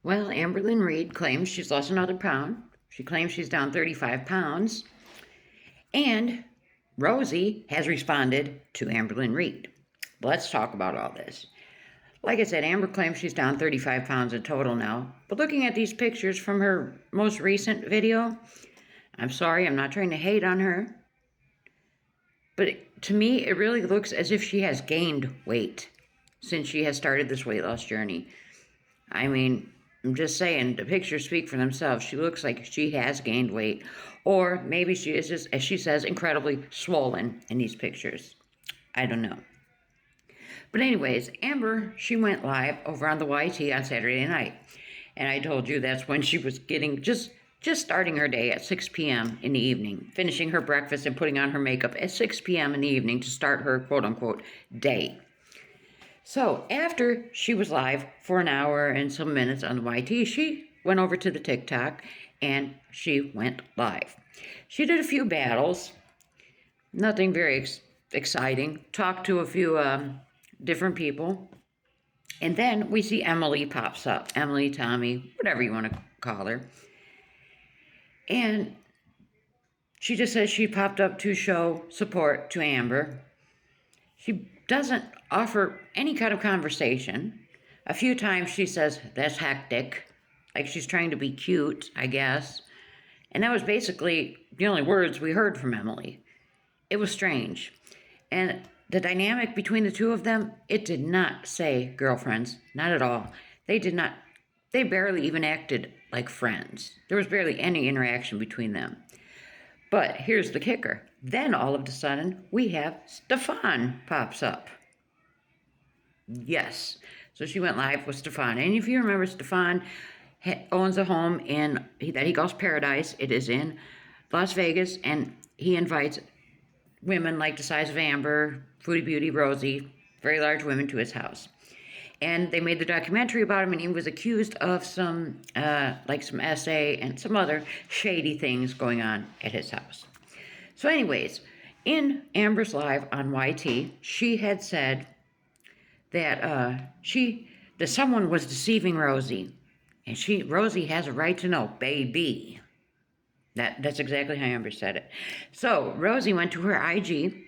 Well, Amberlynn Reed claims she's lost another pound. She claims she's down 35 pounds. And Rosie has responded to Amberlynn Reed. Let's talk about all this. Like I said, Amber claims she's down 35 pounds in total now. But looking at these pictures from her most recent video, I'm sorry, I'm not trying to hate on her. But to me, it really looks as if she has gained weight since she has started this weight loss journey. I mean, I'm just saying, the pictures speak for themselves. She looks like she has gained weight. Or maybe she is just, as she says, incredibly swollen in these pictures. I don't know. But anyways, Amber, she went live over on the YT on Saturday night. And I told you that's when she was getting just starting her day at 6 p.m. in the evening, finishing her breakfast and putting on her makeup at 6 p.m. in the evening to start her quote-unquote day. So after she was live for an hour and some minutes on the YT, she went over to the TikTok and she went live. She did a few battles, nothing very exciting, talked to a few different people. And then we see Emily pops up. Emily, Tommy, whatever you want to call her. And she just says she popped up to show support to Amber. She doesn't offer any kind of conversation. A few times she says, that's hectic. Like she's trying to be cute, I guess. And that was basically the only words we heard from Emily. It was strange. And the dynamic between the two of them, it did not say girlfriends. Not at all. They barely even acted like friends. There was barely any interaction between them. But here's the kicker. Then all of a sudden, we have Stefan pops up. Yes. So she went live with Stefan. And if you remember, Stefan owns a home that he calls Paradise. It is in Las Vegas. And he invites women like the size of Amber, Foodie Beauty, Rosie, very large women to his house. And they made the documentary about him, and he was accused of some SA and some other shady things going on at his house. So anyways, in Amber's live on YT, she had said that someone was deceiving Rosie, and Rosie has a right to know, baby. That's exactly how Amber said it. So Rosie went to her IG,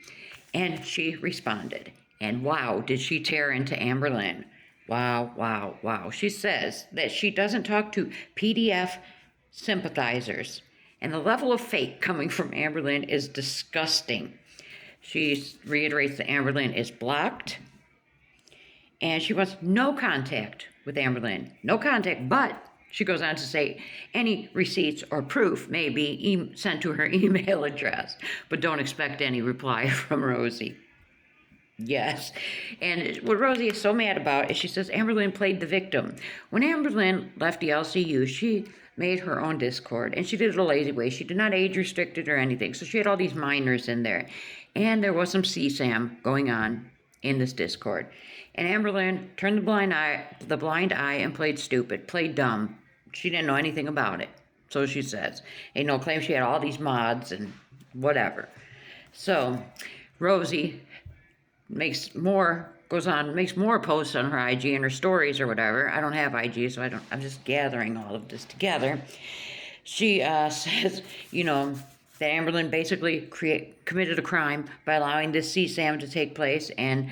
and she responded. And wow, did she tear into Amberlynn. Wow, wow, wow. She says that she doesn't talk to PDF sympathizers. And the level of fake coming from Amberlynn is disgusting. She reiterates that Amberlynn is blocked. And she wants no contact with Amberlynn. No contact, but she goes on to say any receipts or proof may be sent to her email address. But don't expect any reply from Rosie. Yes. And what Rosie is so mad about is she says Amberlynn played the victim. When Amberlynn left the LCU, she made her own Discord, and she did it a lazy way. She did not age restrict it or anything. So she had all these minors in there. And there was some CSAM going on in this Discord. And Amberlynn turned the blind eye and played stupid, played dumb. She didn't know anything about it. So she says. And claim she had all these mods and whatever. So Rosie makes more posts on her IG and her stories or whatever. I don't have IG, so I'm just gathering all of this together. She says, that Amberlynn basically committed a crime by allowing this CSAM to take place, and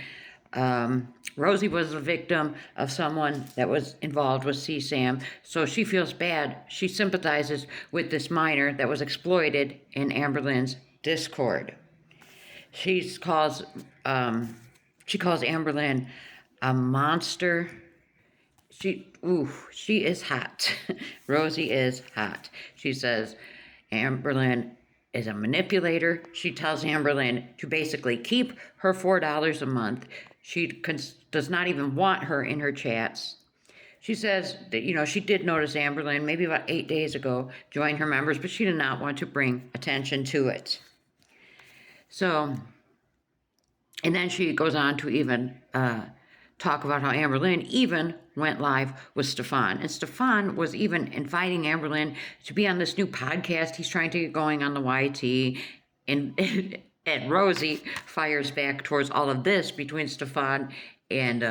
Rosie was a victim of someone that was involved with CSAM, so she feels bad. She sympathizes with this minor that was exploited in Amberlynn's Discord. She calls Amberlynn a monster. She is hot. Rosie is hot. She says Amberlynn is a manipulator. She tells Amberlynn to basically keep her $4 a month. She does not even want her in her chats. She says that, she did notice Amberlynn maybe about 8 days ago join her members, but she did not want to bring attention to it. So, and then she goes on to even talk about how Amberlynn even went live with Stefan. And Stefan was even inviting Amberlynn to be on this new podcast he's trying to get going on the YT. And Rosie fires back towards all of this between Stefan and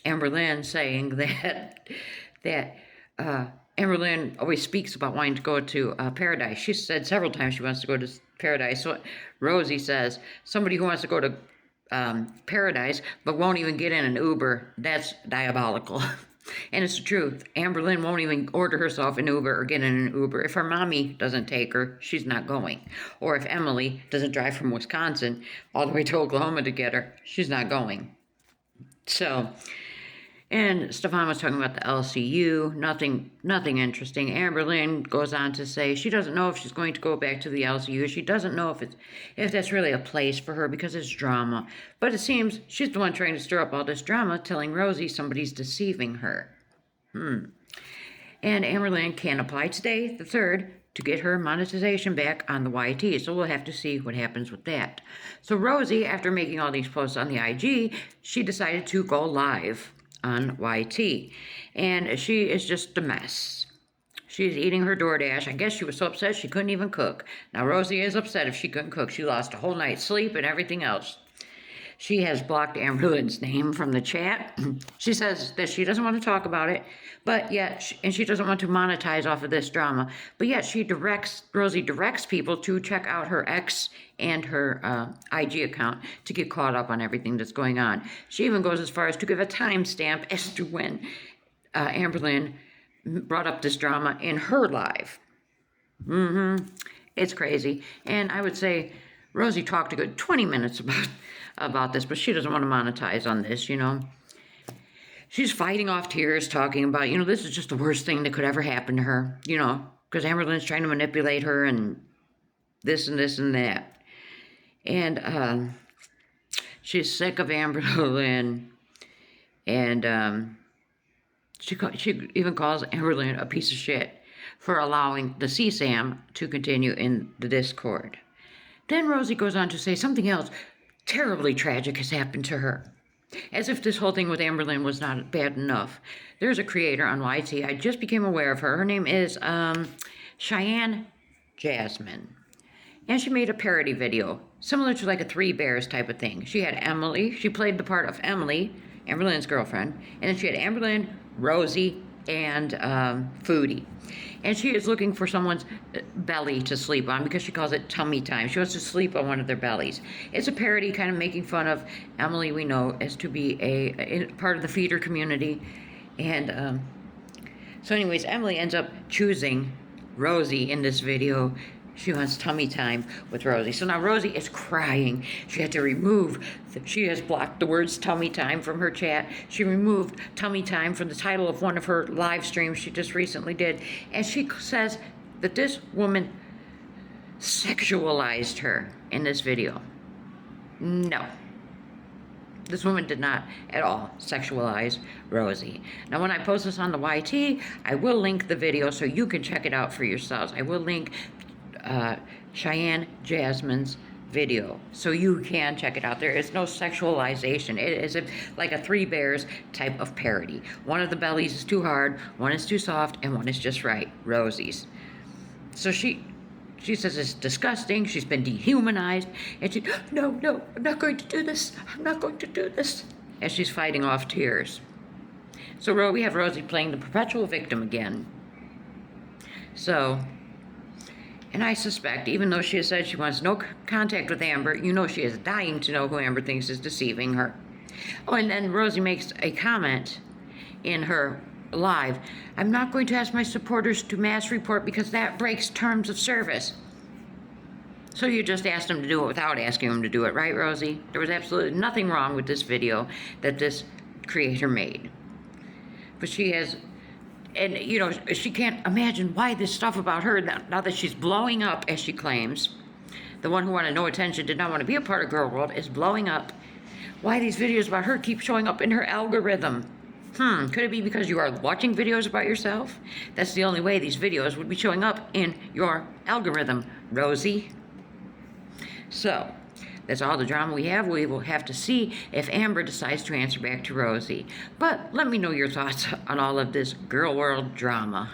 Amberlynn, saying that Amberlynn always speaks about wanting to go to paradise. She said several times she wants to go to paradise. So Rosie says somebody who wants to go to paradise but won't even get in an Uber, that's diabolical. And it's the truth. Amberlynn won't even order herself an Uber or get in an Uber. If her mommy doesn't take her, she's not going. Or if Emily doesn't drive from Wisconsin all the way to Oklahoma to get her, she's not going. So, and Stefan was talking about the LCU, nothing interesting. Amberlynn goes on to say she doesn't know if she's going to go back to the LCU. She doesn't know if that's really a place for her because it's drama. But it seems she's the one trying to stir up all this drama, telling Rosie somebody's deceiving her. And Amberlynn can apply today, the 3rd, to get her monetization back on the YT. So we'll have to see what happens with that. So Rosie, after making all these posts on the IG, she decided to go live on YT. And she is just a mess. She's eating her DoorDash. I guess she was so upset she couldn't even cook. Now, Rosie is upset if she couldn't cook. She lost a whole night's sleep and everything else. She has blocked Amberlynn's name from the chat. She says that she doesn't want to talk about it, but yet, and she doesn't want to monetize off of this drama, but yet Rosie directs people to check out her ex and her IG account to get caught up on everything that's going on. She even goes as far as to give a timestamp as to when Amberlynn brought up this drama in her live. It's crazy. And I would say Rosie talked a good 20 minutes about this, but she doesn't want to monetize on this, you know. She's fighting off tears, talking about, you know, this is just the worst thing that could ever happen to her, you know, because Amberlynn's trying to manipulate her and this and this and that. And she's sick of Amberlynn, and she even calls Amberlynn a piece of shit for allowing the CSAM to continue in the Discord. Then Rosie goes on to say something else terribly tragic has happened to her. As if this whole thing with Amberlynn was not bad enough. There's a creator on YT. I just became aware of her. Her name is Cheyenne Jasmine. And she made a parody video, similar to like a Three Bears type of thing. She had Emily. She played the part of Emily, Amberlynn's girlfriend. And then she had Amberlynn, Rosie, and Foodie. And she is looking for someone's belly to sleep on because she calls it tummy time. She wants to sleep on one of their bellies. It's a parody kind of making fun of Emily, we know, as to be a part of the feeder community. And so anyways, Emily ends up choosing Rosie in this video. She wants tummy time with Rosie. So now Rosie is crying. She had to remove, she has blocked the words tummy time from her chat. She removed tummy time from the title of one of her live streams she just recently did. And she says that this woman sexualized her in this video. No. This woman did not at all sexualize Rosie. Now, when I post this on the YT, I will link the video so you can check it out for yourselves. I will link Cheyenne Jasmine's video so you can check it out. There is no sexualization. It is like a Three Bears type of parody. One of the bellies is too hard, one is too soft, and one is just right. Rosie's. So she says it's disgusting. She's been dehumanized, and she, no, I'm not going to do this. I'm not going to do this. And she's fighting off tears. So we have Rosie playing the perpetual victim again. So, and I suspect, even though she has said she wants no contact with Amber, you know she is dying to know who Amber thinks is deceiving her. Oh, and then Rosie makes a comment in her live. I'm not going to ask my supporters to mass report because that breaks terms of service. So you just asked them to do it without asking them to do it, right, Rosie? There was absolutely nothing wrong with this video that this creator made. But she has... And, you know, she can't imagine why this stuff about her, now that she's blowing up, as she claims, the one who wanted no attention, did not want to be a part of Girl World, is blowing up. Why these videos about her keep showing up in her algorithm? Could it be because you are watching videos about yourself? That's the only way these videos would be showing up in your algorithm, Rosie. So, that's all the drama we have. We will have to see if Amber decides to answer back to Rosie. But let me know your thoughts on all of this Girl World drama.